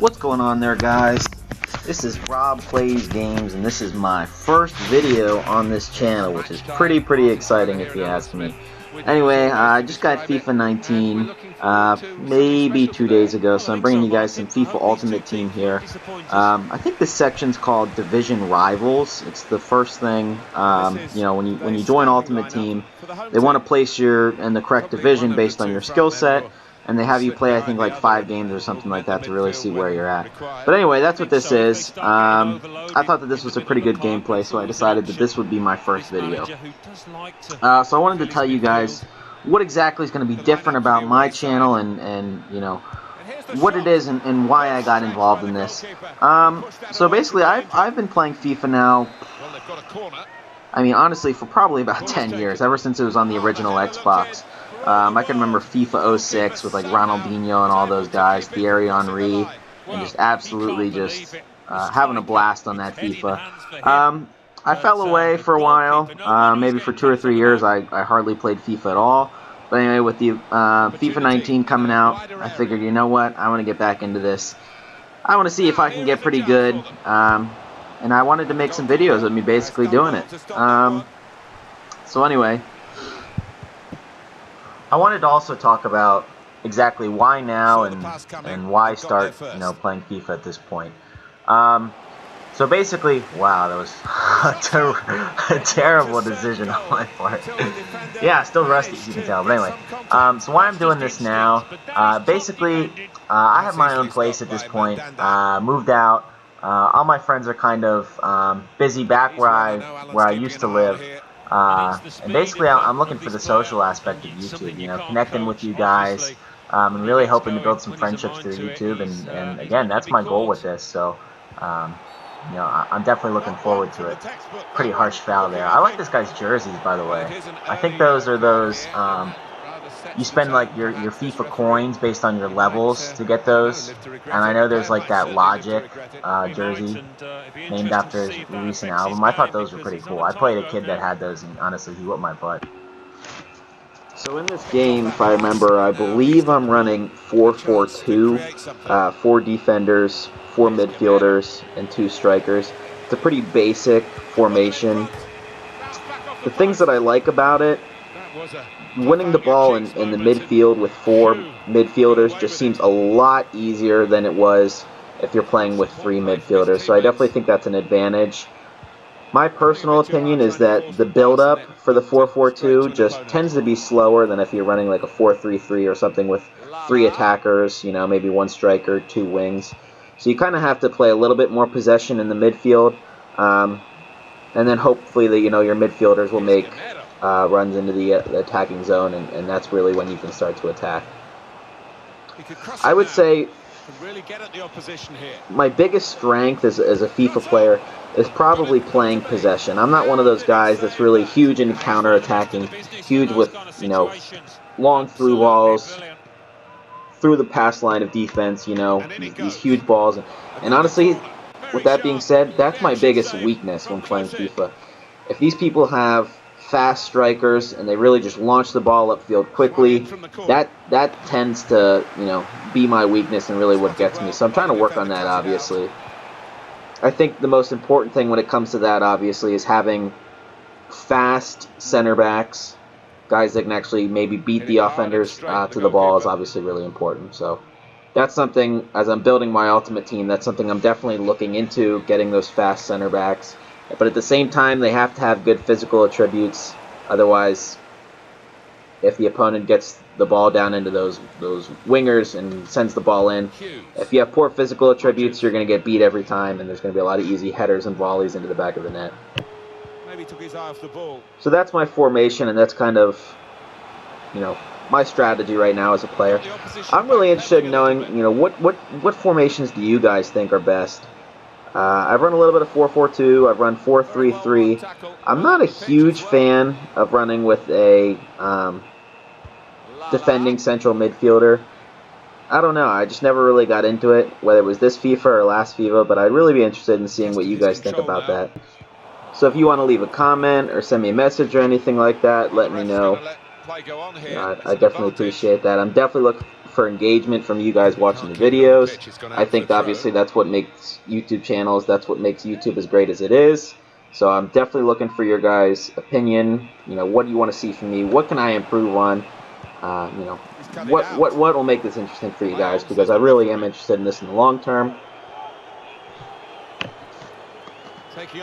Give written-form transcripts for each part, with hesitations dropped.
What's going on there, guys? This is Rob Plays Games, and this is my first video on this channel, which is pretty exciting if you ask me. Anyway, I just got FIFA 19 maybe 2 days ago, so I'm bringing you guys some FIFA Ultimate Team here. I think this section's called Division Rivals. It's the first thing, you know, when you join Ultimate Team, they want to place you in the correct division based on your skill set. And they have you play, I think, like 5 games or something like that to really see where you're at. But anyway, that's what this is. I thought that this was a pretty good gameplay, so I decided that this would be my first video. So I wanted to tell you guys what exactly is going to be different about my channel and you know, what it is and why I got involved in this. So basically, I've been playing FIFA now, I mean, honestly, for probably about 10 years, ever since it was on the original Xbox. I can remember FIFA 06 with like Ronaldinho and all those guys, Thierry Henry, and just absolutely just having a blast on that FIFA. I fell away for a while, maybe for 2 or 3 years. I hardly played FIFA at all. But anyway, with the FIFA 19 coming out, I figured, you know what, I want to get back into this. I want to see if I can get pretty good, and I wanted to make some videos of me basically doing it. So anyway, I wanted to also talk about exactly why now and why start, you know, playing FIFA at this point. So basically, wow, that was a terrible decision on my part. Yeah, still rusty, as you can tell. But anyway, so why I'm doing this now, basically, I have my own place at this point, moved out. All my friends are kind of busy back where I used to live. And basically, I'm looking for the social aspect of YouTube, you know, connecting with you guys, and really hoping to build some friendships through YouTube. And again, that's my goal with this. So, you know, I'm definitely looking forward to it. Pretty harsh foul there. I like this guy's jerseys, by the way. I think those are those, you spend like your FIFA coins based on your levels to get those. And I know there's like that Logic jersey named after his recent album. I thought those were pretty cool. I played a kid that had those, and honestly, he whooped my butt. So in this game, if I remember, I believe I'm running 4-4-2, 4 defenders, 4 midfielders, and 2 strikers. It's a pretty basic formation. The things that I like about it, winning the ball in the midfield with 4 midfielders just seems a lot easier than it was if you're playing with 3 midfielders. So I definitely think that's an advantage. My personal opinion is that the build-up for the 4-4-2 just tends to be slower than if you're running like a 4-3-3 or something with 3 attackers, you know, maybe 1 striker, 2 wings. So you kind of have to play a little bit more possession in the midfield, and then hopefully you know, your midfielders will make runs into the attacking zone, and that's really when you can start to attack. I would say my biggest strength as a FIFA player is probably playing possession. I'm not one of those guys that's really huge in counter-attacking, huge with, you know, long through balls, through the pass line of defense, you know, these huge balls. And honestly, with that being said, that's my biggest weakness when playing FIFA. If these people have fast strikers and they really just launch the ball upfield quickly, that tends to, you know, be my weakness and really what gets me. So I'm trying to work on that, obviously. I think the most important thing when it comes to that, obviously, is having fast center backs, guys that can actually maybe beat the offenders to the ball is obviously really important. So that's something, as I'm building my ultimate team, that's something I'm definitely looking into, getting those fast center backs. But at the same time, they have to have good physical attributes. Otherwise, if the opponent gets the ball down into those wingers and sends the ball in, if you have poor physical attributes, you're going to get beat every time, and there's going to be a lot of easy headers and volleys into the back of the net. Maybe took his eye off the ball. So that's my formation, and that's kind of, you know, my strategy right now as a player. I'm really interested in knowing, you know, what formations do you guys think are best? I've run a little bit of 4-4-2. I've run 4-3-3. I'm not a huge fan of running with a defending central midfielder. I don't know. I just never really got into it, whether it was this FIFA or last FIFA, but I'd really be interested in seeing what you guys think about that. So if you want to leave a comment or send me a message or anything like that, let me know. I definitely appreciate that. I'm definitely looking for engagement from you guys watching the videos. I think obviously that's what makes YouTube channels, that's what makes YouTube as great as it is. So I'm definitely looking for your guys' opinion. You know, what do you want to see from me? What can I improve on? You know, what will make this interesting for you guys? Because I really am interested in this in the long term.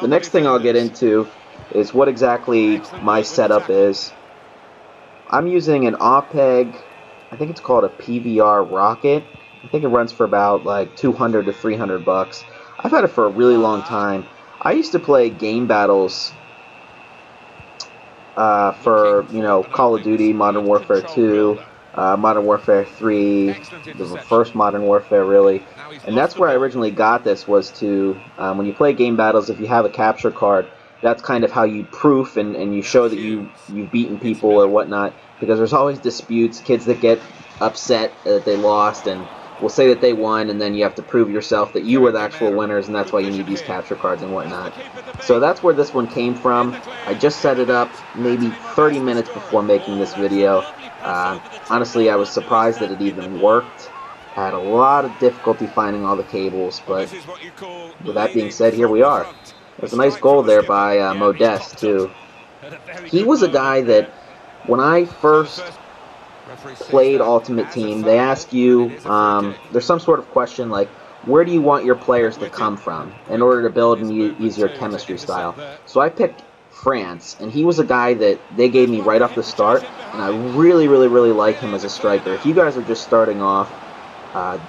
The next thing I'll get into is what exactly my setup is. I'm using an OPEG, I think it's called a PVR Rocket. I think it runs for about like 200 to 300 bucks. I've had it for a really long time. I used to play game battles for, you know, Call of Duty, Modern Warfare 2, Modern Warfare 3, the first Modern Warfare really. And that's where I originally got this, was to, when you play game battles, if you have a capture card, that's kind of how you proof and you show that you've beaten people or whatnot, because there's always disputes, kids that get upset that they lost and will say that they won, and then you have to prove yourself that you were the actual winners, and that's why you need these capture cards and whatnot. So that's where this one came from. I just set it up maybe 30 minutes before making this video. Honestly, I was surprised that it even worked. I had a lot of difficulty finding all the cables, but with that being said, here we are. There's a nice goal there by Modeste, too. He was a guy that, when I first played Ultimate Team, they ask you, there's some sort of question like, where do you want your players to come from in order to build an easier chemistry style? So I picked France, and he was a guy that they gave me right off the start, and I really, really, really like him as a striker. If you guys are just starting off,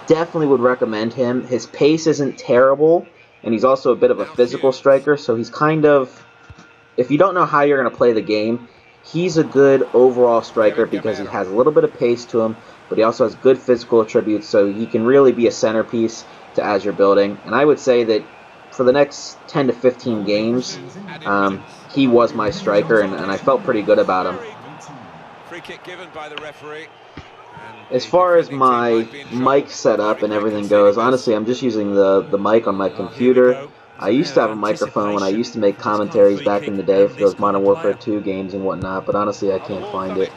definitely would recommend him. His pace isn't terrible, and he's also a bit of a physical striker, so he's kind of, if you don't know how you're going to play the game, he's a good overall striker because he has a little bit of pace to him, but he also has good physical attributes, so he can really be a centerpiece to as you're building. And I would say that for the next 10 to 15 games, he was my striker, and I felt pretty good about him. Free kick given by the referee. As far as my mic setup and everything goes, honestly, I'm just using the mic on my computer. I used to have a microphone when I used to make commentaries back in the day for those Modern Warfare 2 games and whatnot, but honestly, I can't find it.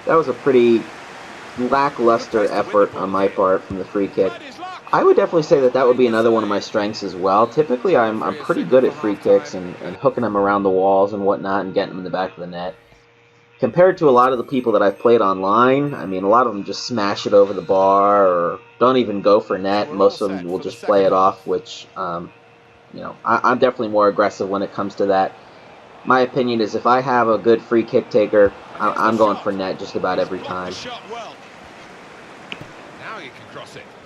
That was a pretty lackluster effort on my part from the free kick. I would definitely say that that would be another one of my strengths as well. Typically, I'm pretty good at free kicks and hooking them around the walls and whatnot and getting them in the back of the net. Compared to a lot of the people that I've played online, I mean, a lot of them just smash it over the bar or don't even go for net. Most of them will just play it off, which, you know, I'm definitely more aggressive when it comes to that. My opinion is if I have a good free kick taker, I'm going for net just about every time.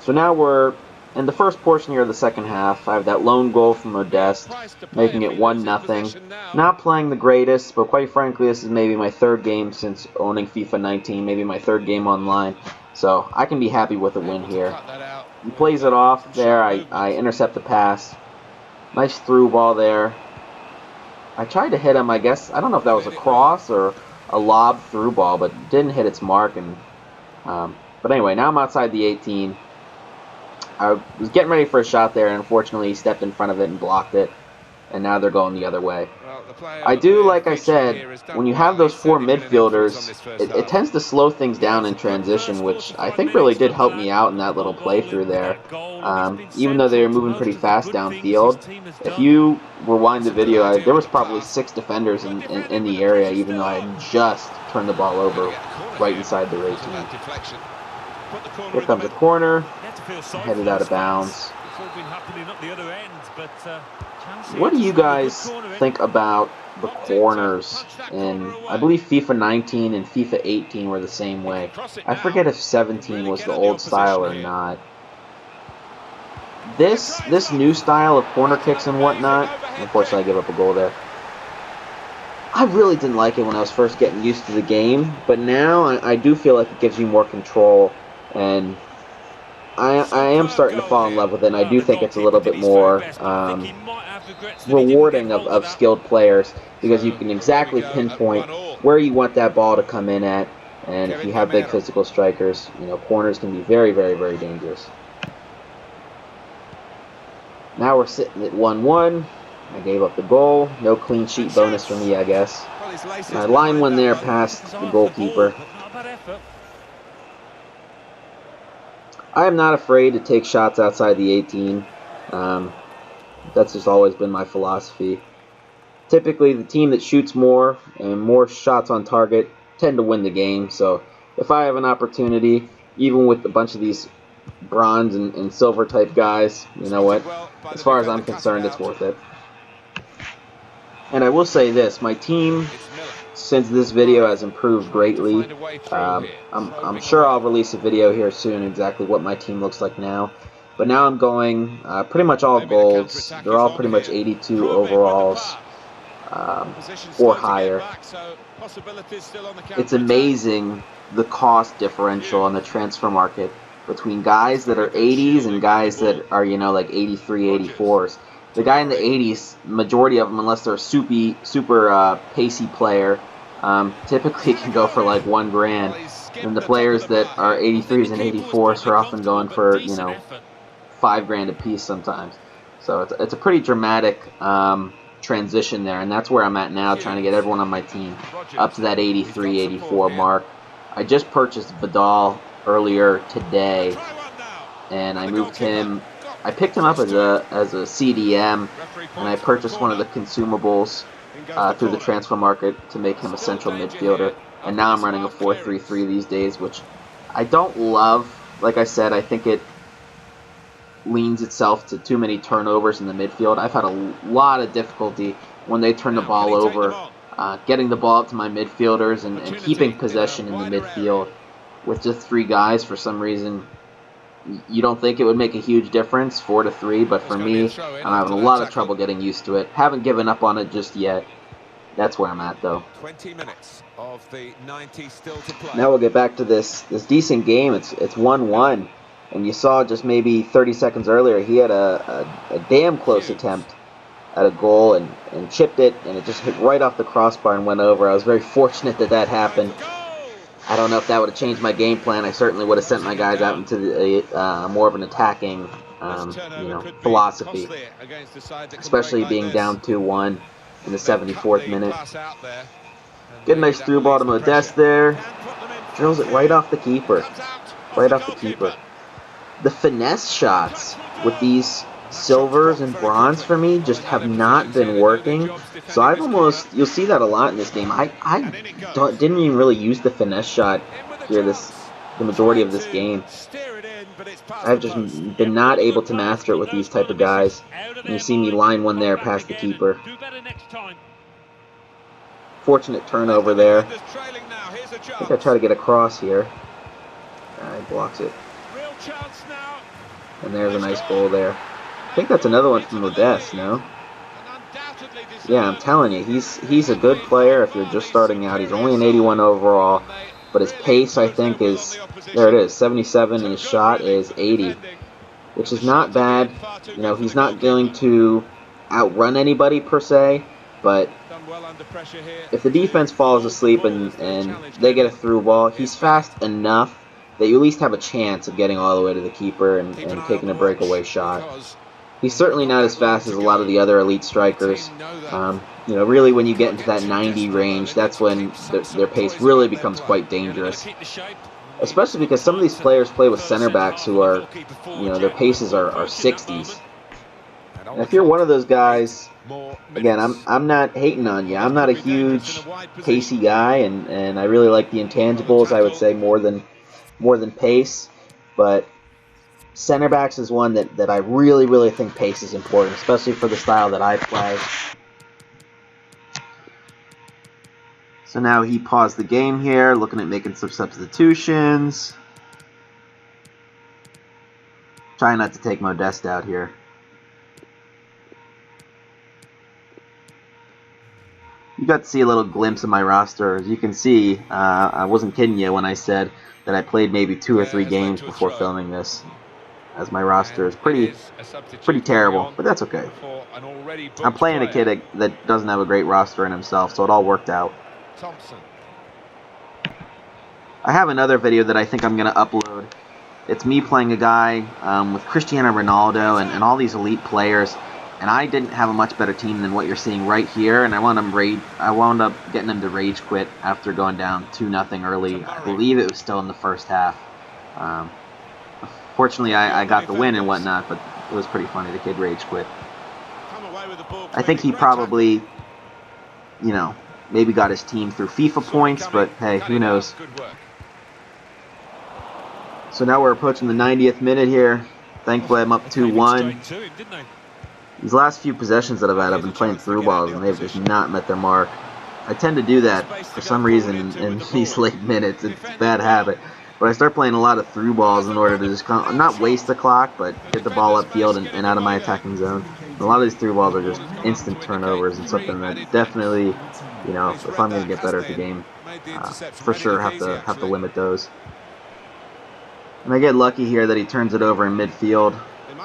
So now we're in the first portion here of the second half. I have that lone goal from Modeste, making it 1-0. Not playing the greatest, but quite frankly, this is maybe my third game since owning FIFA 19, maybe my third game online. So I can be happy with a win here. He plays it off there. I intercept the pass. Nice through ball there. I tried to hit him, I guess. I don't know if that was a cross or a lob through ball, but didn't hit its mark. And but anyway, now I'm outside the 18. I was getting ready for a shot there, and unfortunately he stepped in front of it and blocked it, and now they're going the other way. I do, like I said, when you have those four midfielders, it tends to slow things down in transition, which I think really did help me out in that little playthrough there. Even though they were moving pretty fast downfield, if you rewind the video, there was probably 6 defenders in the area, even though I had just turned the ball over right inside their 18. Here comes a corner, headed out of bounds. What do you guys think about the corners in, I believe FIFA 19 and FIFA 18 were the same way. I forget if 17 was the old style or not. This new style of corner kicks and whatnot, unfortunately I gave up a goal there. I really didn't like it when I was first getting used to the game, but now I do feel like it gives you more control, and I am starting to fall in love with it, and I do think it's a little bit more rewarding of skilled players, because you can exactly pinpoint where you want that ball to come in at, and if you have big physical strikers, you know, corners can be very, very, very dangerous. Now we're sitting at 1-1. I gave up the goal. No clean sheet bonus for me, I guess. And I line one there past the goalkeeper. I am not afraid to take shots outside the 18. Um, that's just always been my philosophy. Typically, the team that shoots more and more shots on target tend to win the game. So if I have an opportunity, even with a bunch of these bronze and silver type guys, you know what? As far as I'm concerned, it's worth it. And I will say this, my team, since this video has improved greatly, I'm sure I'll release a video here soon exactly what my team looks like now. But now I'm going pretty much all golds. They're all pretty much 82 overalls or higher. It's amazing the cost differential on the transfer market between guys that are 80s and guys that are, you know, like 83, 84s. The guy in the 80s, majority of them, unless they're a super pacey player, typically can go for like $1,000. And the players that are 83s and 84s are often going for, you know, $5,000 a piece sometimes. So it's a pretty dramatic transition there, and that's where I'm at now, trying to get everyone on my team up to that 83, 84 mark. I just purchased Vidal earlier today, and I moved him. I picked him up as a CDM, and I purchased one of the consumables through the transfer market to make him a central midfielder. And now I'm running a 4-3-3 these days, which I don't love. Like I said, I think it leans itself to too many turnovers in the midfield. I've had a lot of difficulty when they turn the ball over, getting the ball up to my midfielders and keeping possession in the midfield with just three guys. For some reason, you don't think it would make a huge difference, 4-3, but for me, I'm having a lot of trouble getting used to it. Haven't given up on it just yet. That's where I'm at, though. 20 minutes of the 90 still to play. Now we'll get back to this decent game. It's 1-1. And you saw just maybe 30 seconds earlier, he had a damn close attempt at a goal and chipped it, and it just hit right off the crossbar and went over. I was very fortunate that happened. I don't know if that would have changed my game plan. I certainly would have sent my guys out into the, more of an attacking philosophy, especially being down 2-1 in the 74th minute. Good nice through ball to Modeste there. Drills it right off the keeper. Right off the keeper. The finesse shots with these silvers and bronze for me just have not been working. So I've almost, you'll see that a lot in this game. I didn't even really use the finesse shot here the majority of this game. I've just been not able to master it with these type of guys. And you see me line one there past the keeper. Fortunate turnover there. I think I try to get across here. He blocks it. And there's a nice goal there. I think that's another one from Modeste, no? Yeah, I'm telling you, he's a good player if you're just starting out. He's only an 81 overall, but his pace, I think, is, there it is, 77, and his shot is 80, which is not bad. You know, he's not going to outrun anybody per se, but if the defense falls asleep and they get a through ball, he's fast enough that you at least have a chance of getting all the way to the keeper and taking a breakaway shot. He's certainly not as fast as a lot of the other elite strikers. You know, really when you get into that 90 range, that's when their pace really becomes quite dangerous. Especially because some of these players play with center backs who are, you know, their paces are 60s. And if you're one of those guys, again, I'm not hating on you. I'm not a huge pacey guy, and I really like the intangibles, I would say, more than pace. But center backs is one that I really think pace is important, especially for the style that I play. So now he paused the game here, looking at making some substitutions. Trying not to take Modeste out here. You got to see a little glimpse of my roster. As you can see, I wasn't kidding you when I said that I played maybe 2 or 3 games before filming this, as my roster is pretty terrible, but that's okay. I'm playing a kid that doesn't have a great roster in himself, so it all worked out. I have another video that I think I'm going to upload. It's me playing a guy with Cristiano Ronaldo and all these elite players, and I didn't have a much better team than what you're seeing right here, and I wound up getting him to rage quit after going down 2-0 early. I believe it was still in the first half. Fortunately, I got the win and whatnot, but it was pretty funny. The kid rage quit. I think he probably, you know, maybe got his team through FIFA points, but hey, who knows. So now we're approaching the 90th minute here. Thankfully, I'm up 2-1. These last few possessions that I've had, I've been playing through balls, and they've just not met their mark. I tend to do that for some reason in these late minutes. It's a bad habit. But I start playing a lot of through balls in order to just not waste the clock, but get the ball upfield and out of my attacking zone. And a lot of these through balls are just instant turnovers and something that definitely, you know, if I'm going to get better at the game, for sure have to limit those. And I get lucky here that he turns it over in midfield.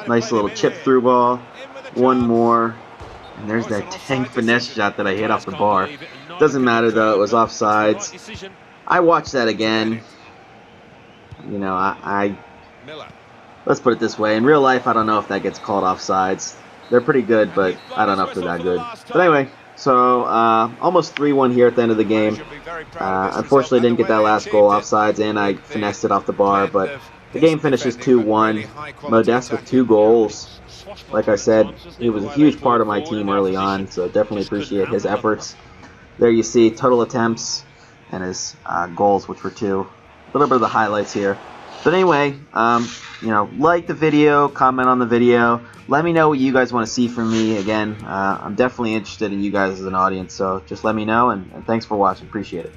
Nice little chip through ball. One more. And there's that tank finesse shot that I hit off the bar. Doesn't matter though, it was offsides. I watched that again. You know, let's put it this way. In real life, I don't know if that gets called offsides. They're pretty good, but I don't know if they're that good. But anyway, so almost 3-1 here at the end of the game. Unfortunately, I didn't get that last goal offsides, and I finessed it off the bar. But the game finishes 2-1. Modeste with 2 goals. Like I said, he was a huge part of my team early on, so definitely appreciate his efforts. There you see total attempts and his goals, which were 2. A little bit of the highlights here. But anyway, you know, like the video, comment on the video. Let me know what you guys want to see from me. Again, I'm definitely interested in you guys as an audience, so just let me know, and thanks for watching. Appreciate it.